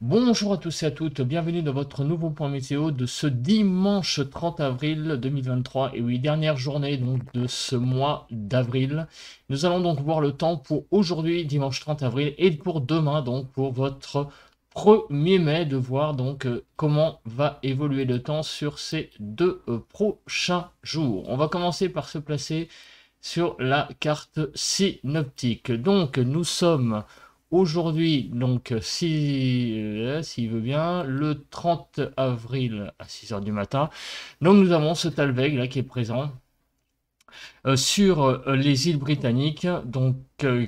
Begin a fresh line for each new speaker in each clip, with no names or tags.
Bonjour à tous et à toutes, bienvenue dans votre nouveau point météo de ce dimanche 30 avril 2023. Et oui, dernière journée donc de ce mois d'avril. Nous allons donc voir le temps pour aujourd'hui, dimanche 30 avril, et pour demain, donc pour votre 1er mai, de voir donc comment va évoluer le temps sur ces deux prochains jours. On va commencer par se placer sur la carte synoptique. Donc nous sommes aujourd'hui, donc s'il veut bien, le 30 avril à 6 heures du matin. Donc nous avons ce Talveg là qui est présent sur les îles britanniques, donc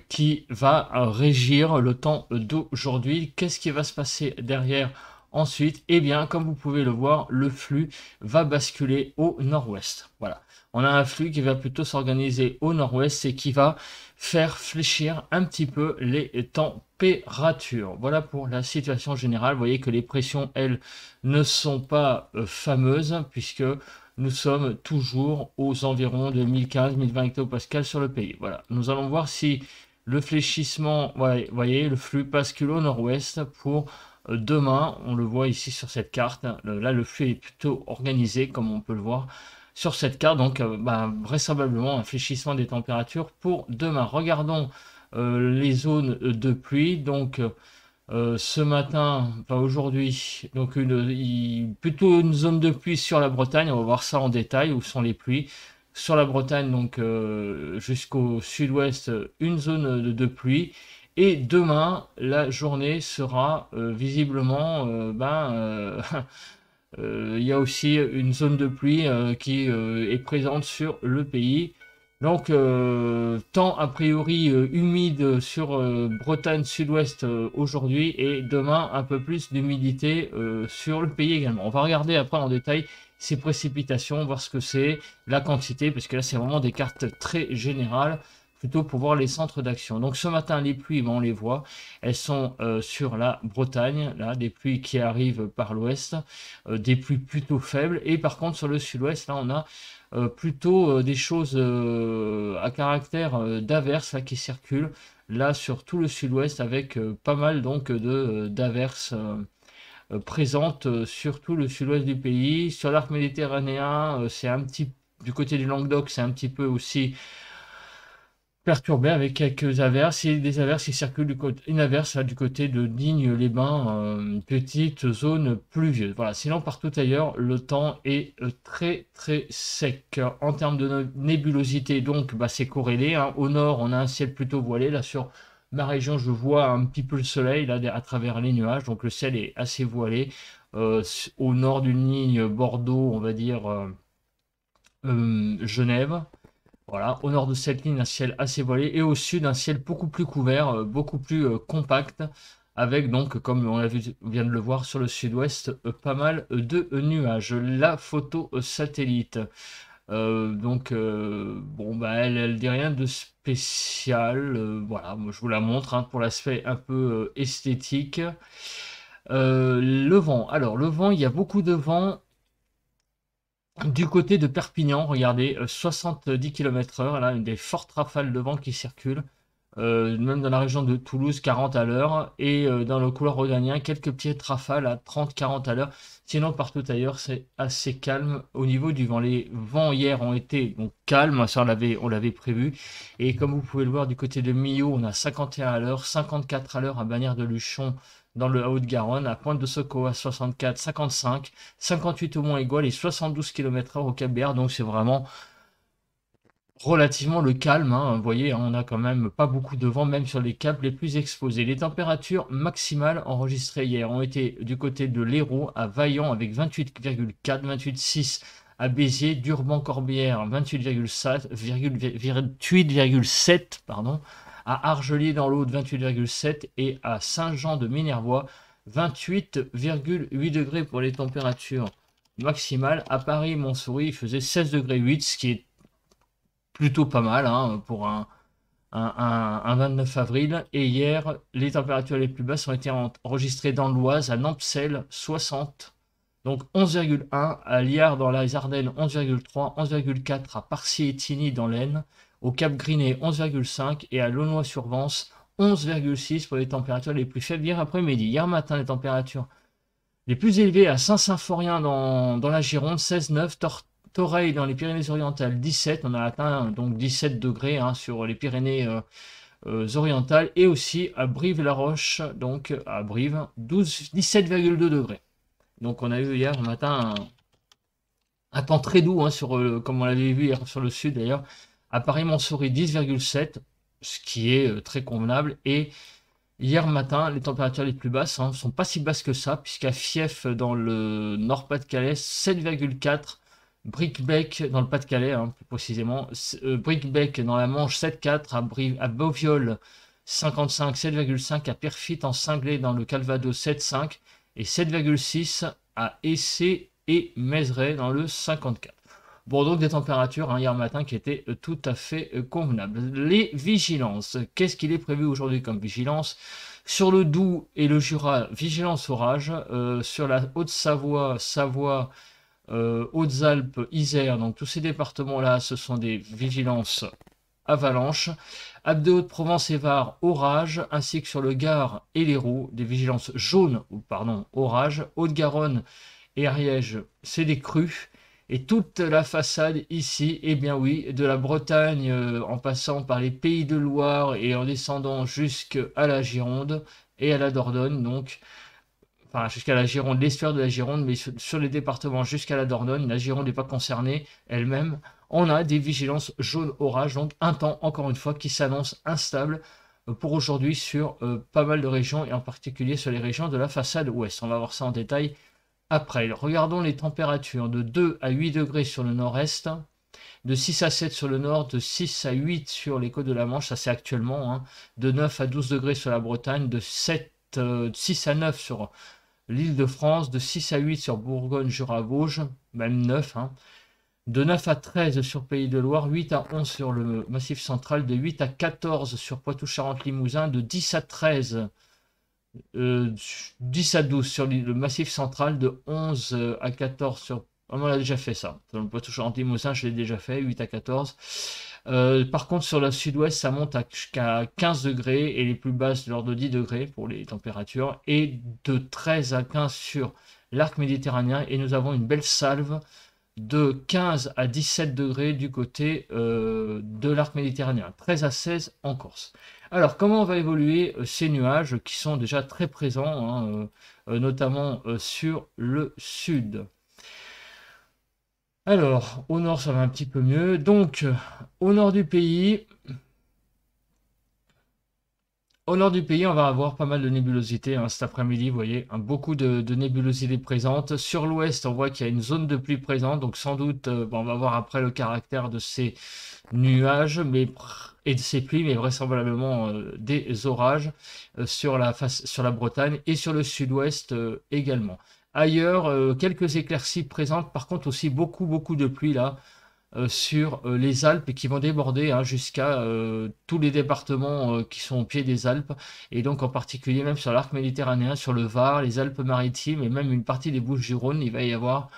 qui va régir le temps d'aujourd'hui. Qu'est-ce qui va se passer derrière ensuite? Eh bien, comme vous pouvez le voir, le flux va basculer au nord-ouest. Voilà. On a un flux qui va plutôt s'organiser au nord-ouest et qui va faire fléchir un petit peu les températures. Voilà pour la situation générale. Vous voyez que les pressions, elles, ne sont pas fameuses puisque nous sommes toujours aux environs de 1015-1020 hectopascales sur le pays. Voilà. Nous allons voir si le fléchissement, vous voyez, le flux bascule au nord-ouest pour demain. On le voit ici sur cette carte. Là, le flux est plutôt organisé, comme on peut le voir sur cette carte. Donc, vraisemblablement, un fléchissement des températures pour demain. Regardons les zones de pluie. Donc, ce matin, enfin aujourd'hui, donc plutôt une zone de pluie sur la Bretagne. On va voir ça en détail, où sont les pluies. Sur la Bretagne, donc jusqu'au sud-ouest, une zone de pluie. Et demain, la journée sera visiblement, il y a aussi une zone de pluie qui est présente sur le pays. Donc, temps a priori humide sur Bretagne sud-ouest aujourd'hui et demain un peu plus d'humidité sur le pays également. On va regarder après en détail ces précipitations, voir ce que c'est, la quantité, parce que là c'est vraiment des cartes très générales, plutôt pour voir les centres d'action. Donc ce matin les pluies, on les voit, elles sont sur la Bretagne, là des pluies qui arrivent par l'ouest, des pluies plutôt faibles, et par contre sur le sud-ouest, là on a plutôt des choses à caractère d'averses qui circulent là sur tout le sud-ouest avec pas mal donc de d'averses présentes sur tout le sud-ouest du pays. Sur l'arc méditerranéen, c'est un petit du côté du Languedoc, c'est un petit peu aussi perturbé avec quelques averses et des averses qui circulent une averse là, du côté de Digne-les-Bains, une petite zone pluvieuse. Voilà, sinon partout ailleurs, le temps est très très sec. En termes de nébulosité, donc c'est corrélé, hein. Au nord, on a un ciel plutôt voilé. Là sur ma région, je vois un petit peu le soleil là à travers les nuages, donc le ciel est assez voilé. Au nord d'une ligne Bordeaux, on va dire Genève. Voilà, au nord de cette ligne, un ciel assez voilé et au sud, un ciel beaucoup plus couvert, beaucoup plus compact, avec donc, comme on vient de le voir sur le sud-ouest, pas mal de nuages. La photo satellite, elle dit rien de spécial. Voilà, moi je vous la montre hein, pour l'aspect un peu esthétique. Le vent, alors le vent, il y a beaucoup de vent. Du côté de Perpignan, regardez, 70 km/h, là, une des fortes rafales de vent qui circulent. Même dans la région de Toulouse, 40 à l'heure. Et dans le couloir rhodanien, quelques petites rafales à 30-40 à l'heure. Sinon, partout ailleurs, c'est assez calme au niveau du vent. Les vents hier ont été donc, calmes, ça on l'avait prévu. Et comme vous pouvez le voir, du côté de Millau, on a 51 à l'heure, 54 à l'heure à Bagnères de Luchon dans le Haut-de-Garonne, à Pointe de Soco à 64, 55, 58 au Mont-Aigoual et 72 km/h au Cap-Béar. Donc c'est vraiment relativement le calme, hein. Vous voyez, on a quand même pas beaucoup de vent, même sur les caps les plus exposés. Les températures maximales enregistrées hier ont été du côté de l'Hérault à Vaillant avec 28,4, 28,6 à Béziers, Durban-Corbière 28,7, pardon, à Argelier dans l'Aude 28,7 et à Saint-Jean-de-Minervois 28,8 degrés pour les températures maximales. À Paris, Montsouris, il faisait 16 degrés 8, ce qui est plutôt pas mal hein, pour un 29 avril. Et hier, les températures les plus basses ont été enregistrées dans l'Oise, à Nampcel, 60. Donc 11,1 à Liard dans les Ardennes, 11,3, 11,4 à Parcy-et-Tigny dans l'Aisne, au Cap Grinet 11,5 et à Launois-sur-Vence 11,6 pour les températures les plus faibles hier après-midi. Hier matin, les températures les plus élevées à Saint-Symphorien dans la Gironde, 16,9. Toreil dans les Pyrénées-Orientales, 17. On a atteint donc 17 degrés sur les Pyrénées orientales. Et aussi à Brive-la-Roche, donc à Brive, 17,2 degrés. Donc on a eu hier matin un temps très doux, comme on l'avait vu hier sur le sud d'ailleurs. À Paris-Montsouris, 10,7, ce qui est très convenable. Et hier matin, les températures les plus basses ne sont pas si basses que ça, puisqu'à Fief, dans le Nord-Pas-de-Calais, 7,4. Brickbeck, dans le Pas-de-Calais, plus précisément. Brickbeck, dans la Manche, 7,4. À Beauviol, 55, 7,5. À Pierrefitte, en Cinglé, dans le Calvados, 7,5. Et 7,6 à Essé et Mézeray, dans le 54. Bon, donc des températures hier matin qui étaient tout à fait convenables. Les vigilances. Qu'est-ce qu'il est prévu aujourd'hui comme vigilance? Sur le Doubs et le Jura, vigilance orage. Sur la Haute-Savoie, Savoie, Hautes-Alpes, Isère, donc tous ces départements-là, ce sont des vigilances avalanches. Alpes de Haute-Provence et Var, orage, ainsi que sur le Gard et l'Hérault, des vigilances jaunes, orage. Haute-Garonne et Ariège, c'est des crues. Et toute la façade ici, eh bien oui, de la Bretagne en passant par les Pays de Loire et en descendant jusqu'à la Gironde et à la Dordogne, donc, enfin jusqu'à la Gironde, l'estuaire de la Gironde, mais sur les départements jusqu'à la Dordogne, la Gironde n'est pas concernée elle-même. On a des vigilances jaune orage, donc un temps, encore une fois, qui s'annonce instable pour aujourd'hui sur pas mal de régions, et en particulier sur les régions de la façade ouest. On va voir ça en détail après. Regardons les températures de 2 à 8 degrés sur le nord-est, de 6 à 7 sur le nord, de 6 à 8 sur les côtes de la Manche, ça c'est actuellement, de 9 à 12 degrés sur la Bretagne, de 6 à 9 sur l'Île-de-France, de 6 à 8 sur Bourgogne, Jura, Vosges, même 9, de 9 à 13 sur Pays de Loire, 8 à 11 sur le Massif central, de 8 à 14 sur Poitou-Charentes-Limousin, de 10 à 13 10 à 12 sur le Massif central, de 11 à 14 sur... On a déjà fait ça. Dans le Poitou-Charentes-Limousin, je l'ai déjà fait, 8 à 14. Par contre, sur le sud-ouest, ça monte jusqu'à 15 degrés et les plus basses de l'ordre de 10 degrés pour les températures. Et de 13 à 15 sur l'arc méditerranéen. Et nous avons une belle salve de 15 à 17 degrés du côté de l'arc méditerranéen. 13 à 16 en Corse. Alors, comment va évoluer ces nuages qui sont déjà très présents, notamment sur le sud? Alors, au nord, ça va un petit peu mieux. Donc, au nord du pays, on va avoir pas mal de nébulosité cet après-midi. Vous voyez, beaucoup de nébulosité présente. Sur l'ouest, on voit qu'il y a une zone de pluie présente. Donc, sans doute, on va voir après le caractère de ces nuages et de ces pluies, mais vraisemblablement des orages sur la Bretagne et sur le sud-ouest également. Ailleurs, quelques éclaircies présentes, par contre aussi beaucoup de pluie là sur les Alpes, et qui vont déborder jusqu'à tous les départements qui sont au pied des Alpes, et donc en particulier même sur l'arc méditerranéen, sur le Var, les Alpes-Maritimes et même une partie des Bouches-du-Rhône. Il va y avoir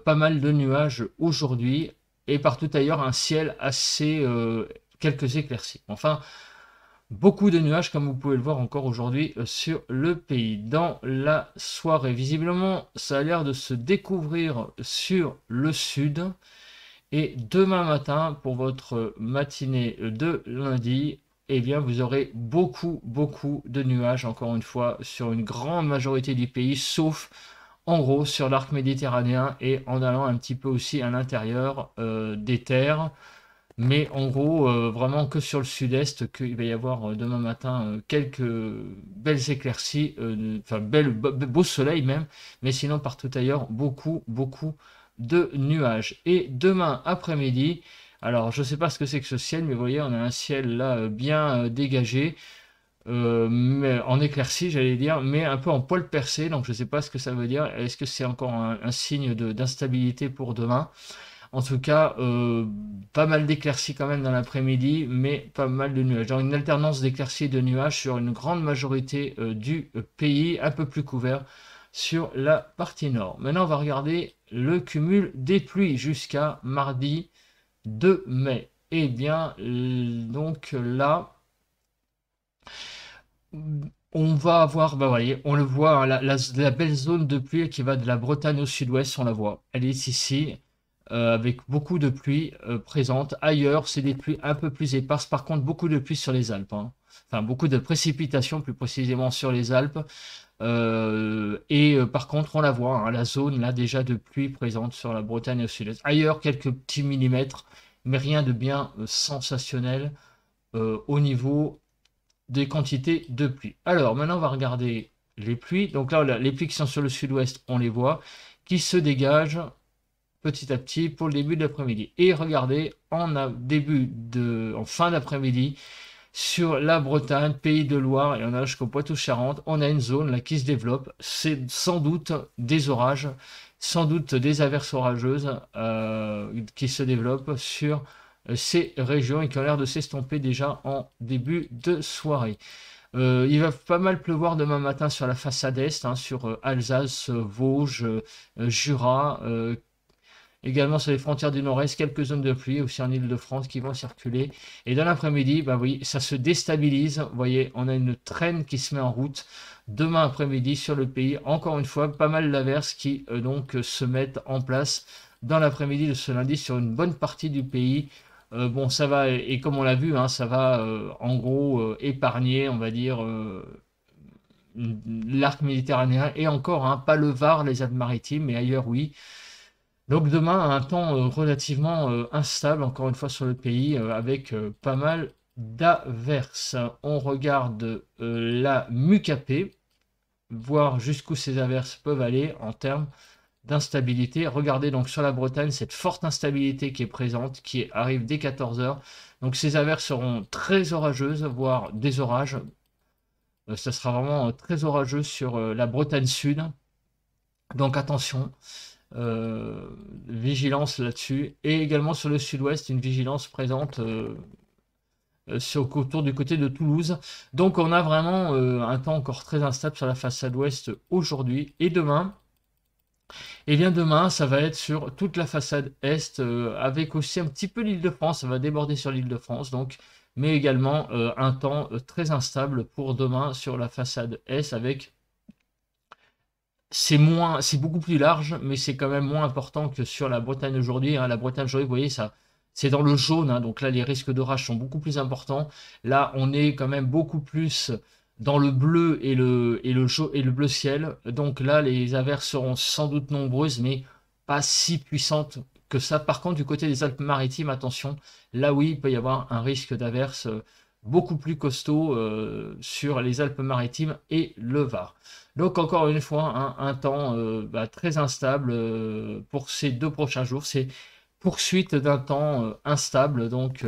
pas mal de nuages aujourd'hui, et partout ailleurs un ciel assez quelques éclaircies. Enfin, beaucoup de nuages, comme vous pouvez le voir encore aujourd'hui sur le pays. Dans la soirée, visiblement, ça a l'air de se découvrir sur le sud. Et demain matin, pour votre matinée de lundi, eh bien, vous aurez beaucoup de nuages, encore une fois, sur une grande majorité du pays, sauf en gros sur l'arc méditerranéen et en allant un petit peu aussi à l'intérieur des terres. Mais en gros, vraiment que sur le sud-est, qu'il va y avoir demain matin quelques belles éclaircies, enfin beau soleil même, mais sinon partout ailleurs, beaucoup de nuages. Et demain après-midi, alors je ne sais pas ce que c'est que ce ciel, mais vous voyez, on a un ciel là bien dégagé, mais en éclaircie, j'allais dire, mais un peu en poil percé, donc je ne sais pas ce que ça veut dire. Est-ce que c'est encore un signe d'instabilité pour demain? En tout cas, pas mal d'éclaircies quand même dans l'après-midi, mais pas mal de nuages. Genre une alternance d'éclaircies et de nuages sur une grande majorité du pays, un peu plus couvert sur la partie nord. Maintenant, on va regarder le cumul des pluies jusqu'à mardi 2 mai. Eh bien, donc là, On va avoir, bah voyez, on le voit, hein, la belle zone de pluie qui va de la Bretagne au sud-ouest, on la voit. Elle est ici, avec beaucoup de pluie présente. Ailleurs, c'est des pluies un peu plus éparses. Par contre, beaucoup de pluie sur les Alpes, hein. Enfin, beaucoup de précipitations, plus précisément sur les Alpes. Par contre, on la voit, hein, la zone là déjà de pluie présente sur la Bretagne au sud-est. Ailleurs, quelques petits millimètres, mais rien de bien sensationnel au niveau des quantités de pluie. Alors, maintenant, on va regarder les pluies. Donc là, les pluies qui sont sur le sud-ouest, on les voit, qui se dégagent petit à petit pour le début de l'après-midi. Et regardez, en fin d'après-midi, sur la Bretagne, Pays de Loire, et on a jusqu'au Poitou-Charentes, on a une zone là qui se développe. C'est sans doute des orages, sans doute des averses orageuses qui se développent sur ces régions et qui ont l'air de s'estomper déjà en début de soirée. Il va pas mal pleuvoir demain matin sur la façade est, hein, sur Alsace, Vosges, Jura, également sur les frontières du nord-est, quelques zones de pluie aussi en Île-de-France qui vont circuler. Et dans l'après-midi, bah oui, ça se déstabilise. Vous voyez, on a une traîne qui se met en route demain après-midi sur le pays. Encore une fois, pas mal d'averses qui donc se mettent en place dans l'après-midi de ce lundi sur une bonne partie du pays. Bon, ça va, et comme on l'a vu, hein, ça va en gros épargner, on va dire, l'arc méditerranéen et encore, hein, pas le Var, les Alpes-Maritimes, mais ailleurs, oui. Donc demain, un temps relativement instable, encore une fois, sur le pays, avec pas mal d'averses. On regarde la MUCAP, voir jusqu'où ces averses peuvent aller en termes d'instabilité. Regardez donc sur la Bretagne cette forte instabilité qui est présente, qui arrive dès 14 heures. Donc ces averses seront très orageuses, voire des orages. Ça sera vraiment très orageux sur la Bretagne Sud. Donc attention, vigilance là-dessus. Et également sur le sud-ouest, une vigilance présente autour du côté de Toulouse. Donc on a vraiment un temps encore très instable sur la façade ouest aujourd'hui et demain. Et bien demain, ça va être sur toute la façade est, avec aussi un petit peu l'Île-de-France. Ça va déborder sur l'Île-de-France, donc, mais également un temps très instable pour demain sur la façade est, avec c'est beaucoup plus large, mais c'est quand même moins important que sur la Bretagne aujourd'hui, hein. La Bretagne aujourd'hui, vous voyez, ça, c'est dans le jaune, hein, donc là, les risques d'orage sont beaucoup plus importants. Là, on est quand même beaucoup plus dans le bleu et le bleu ciel. Donc là, les averses seront sans doute nombreuses, mais pas si puissantes que ça. Par contre, du côté des Alpes-Maritimes, attention, là oui, il peut y avoir un risque d'averse beaucoup plus costaud sur les Alpes-Maritimes et le Var. Donc encore une fois, hein, un temps très instable pour ces 2 prochains jours. C'est poursuite d'un temps instable donc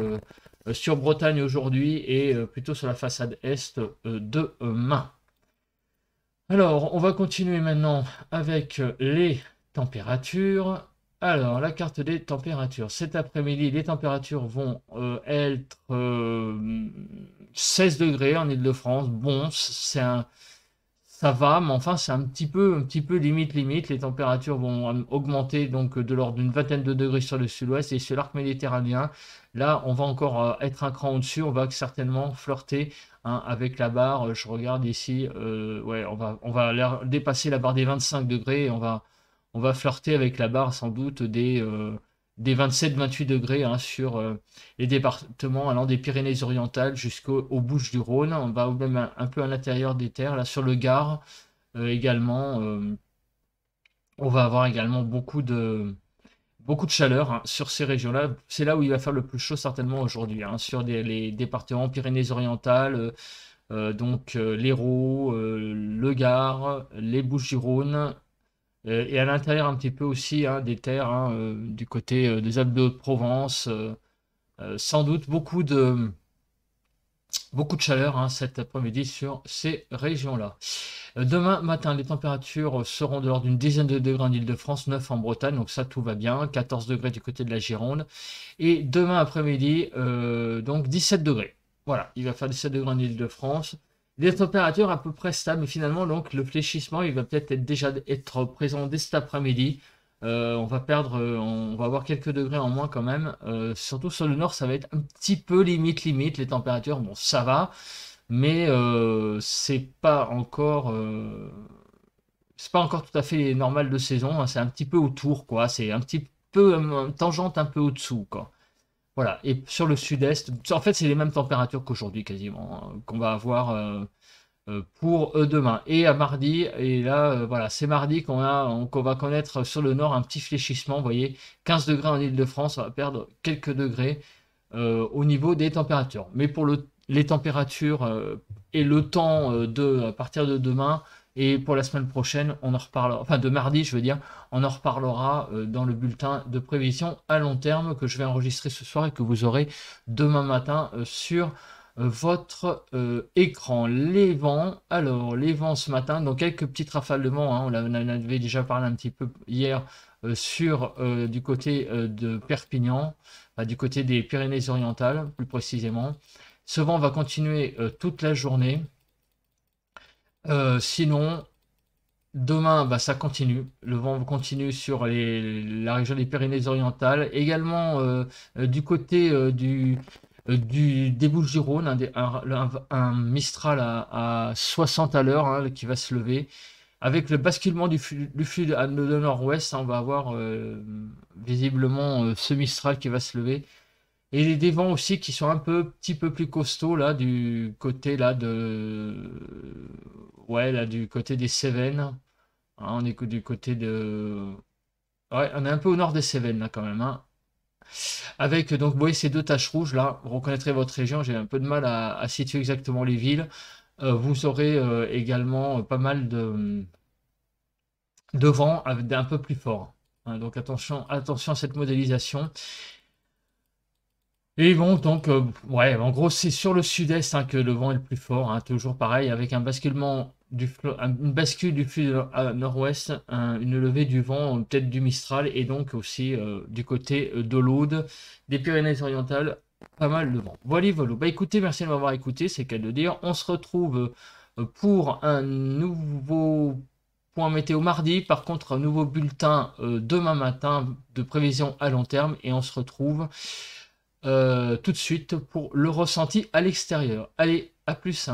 sur Bretagne aujourd'hui et plutôt sur la façade est demain. Alors, on va continuer maintenant avec les températures. Alors, la carte des températures. Cet après-midi, les températures vont être 16 degrés en Île-de-France. Bon, ça va, mais enfin, c'est un petit peu limite. Les températures vont augmenter donc de l'ordre d'une vingtaine de degrés sur le sud-ouest et sur l'arc méditerranéen. Là, on va encore être un cran au-dessus. On va certainement flirter, hein, avec la barre. Je regarde ici. Ouais, on va dépasser la barre des 25 degrés. Et on va flirter avec la barre sans doute des 27-28 degrés, hein, sur les départements allant des Pyrénées-Orientales jusqu'aux Bouches-du-Rhône. On va même un peu à l'intérieur des terres, là sur le Gard également. On va avoir également beaucoup de chaleur, hein, sur ces régions-là. C'est là où il va faire le plus chaud certainement aujourd'hui, hein, sur les départements Pyrénées-Orientales, donc l'Hérault, le Gard, les Bouches-du-Rhône. Et à l'intérieur un petit peu aussi, hein, des terres, hein, du côté des Alpes de Haute-Provence. Sans doute beaucoup de chaleur, hein, cet après-midi sur ces régions-là. Demain matin, les températures seront de l'ordre d'une dizaine de degrés en Île-de-France, 9 en Bretagne, donc ça tout va bien, 14 degrés du côté de la Gironde. Et demain après-midi, donc 17 degrés. Voilà, il va faire 17 degrés en Île-de-France. Des températures à peu près stables, mais finalement, donc, le fléchissement, il va peut-être déjà être présent dès cet après-midi. On va avoir quelques degrés en moins quand même. Surtout sur le nord, ça va être un petit peu limite. Les températures, bon, ça va. mais c'est pas encore tout à fait normal de saison, hein, c'est un petit peu autour, quoi. C'est un petit peu tangente un peu au-dessous, quoi. Voilà. Et sur le sud-est, en fait, c'est les mêmes températures qu'aujourd'hui quasiment, hein, qu'on va avoir pour demain et à mardi. Et là, voilà, c'est mardi qu'on va connaître sur le nord un petit fléchissement. Vous voyez, 15 degrés en Île-de-France, on va perdre quelques degrés au niveau des températures. Mais pour les températures et le temps à partir de demain et pour la semaine prochaine, on en reparlera, enfin de mardi, je veux dire, on en reparlera dans le bulletin de prévision à long terme que je vais enregistrer ce soir et que vous aurez demain matin sur votre écran. Les vents, alors les vents ce matin, donc quelques petites rafales de vent, hein, on en avait déjà parlé un petit peu hier du côté de Perpignan, du côté des Pyrénées-Orientales plus précisément. Ce vent va continuer toute la journée. Sinon, demain, ça continue. Le vent continue sur la région des Pyrénées-Orientales. Également du côté des Bouches-du-Rhône, un Mistral à 60 à l'heure hein, qui va se lever. Avec le basculement du flux de nord-ouest, hein, on va avoir visiblement ce Mistral qui va se lever. Et des vents aussi qui sont petit peu plus costauds là du côté là du côté des Cévennes. Hein, on est du côté de ouais, on est un peu au nord des Cévennes là quand même hein. Avec donc vous voyez ces deux taches rouges là, vous reconnaîtrez votre région, j'ai un peu de mal à situer exactement les villes. Vous aurez également pas mal de vent un peu plus fort. Hein, donc attention à cette modélisation. Et bon, donc, ouais, en gros, c'est sur le sud-est hein, que le vent est le plus fort, hein, toujours pareil, avec un basculement une bascule du flux à nord-ouest, une levée du vent, peut-être du Mistral, et donc aussi du côté de l'Aude, des Pyrénées-Orientales, pas mal de vent. Voilà, voilà. Bah écoutez, merci de m'avoir écouté, c'est qu'à de dire. On se retrouve pour un nouveau point météo mardi, par contre, un nouveau bulletin demain matin de prévision à long terme, et on se retrouve tout de suite pour le ressenti à l'extérieur. Allez, à plus.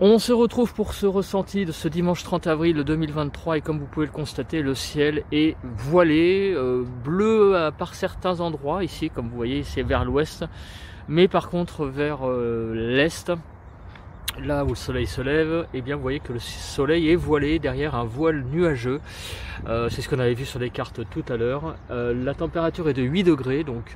On se retrouve pour ce ressenti de ce dimanche 30 avril 2023 et comme vous pouvez le constater, le ciel est voilé, bleu par certains endroits, ici comme vous voyez c'est vers l'ouest, mais par contre vers l'est, là où le soleil se lève, et bien vous voyez que le soleil est voilé derrière un voile nuageux. C'est ce qu'on avait vu sur les cartes tout à l'heure. La température est de 8 degrés, donc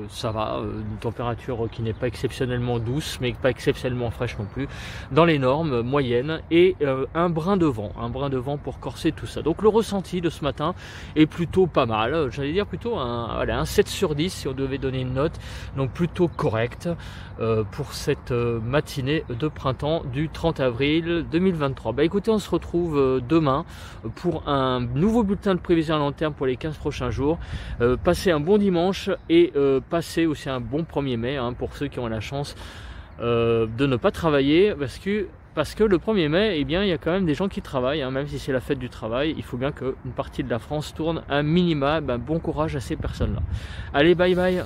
ça va. Une température qui n'est pas exceptionnellement douce, mais pas exceptionnellement fraîche non plus, dans les normes moyennes, et un brin de vent pour corser tout ça. Donc le ressenti de ce matin est plutôt pas mal. J'allais dire plutôt un 7 sur 10 si on devait donner une note, donc plutôt correct pour cette matinée de printemps du 30 avril 2023. Bah écoutez, on se retrouve demain pour un nouveau bulletin de prévision à long terme pour les 15 prochains jours. Passez un bon dimanche et passez aussi un bon 1er mai hein, pour ceux qui ont la chance de ne pas travailler parce que le 1er mai, eh bien, il y a quand même des gens qui travaillent, hein, même si c'est la fête du travail, il faut bien qu'une partie de la France tourne un minima. Bon courage à ces personnes-là. Allez, bye bye.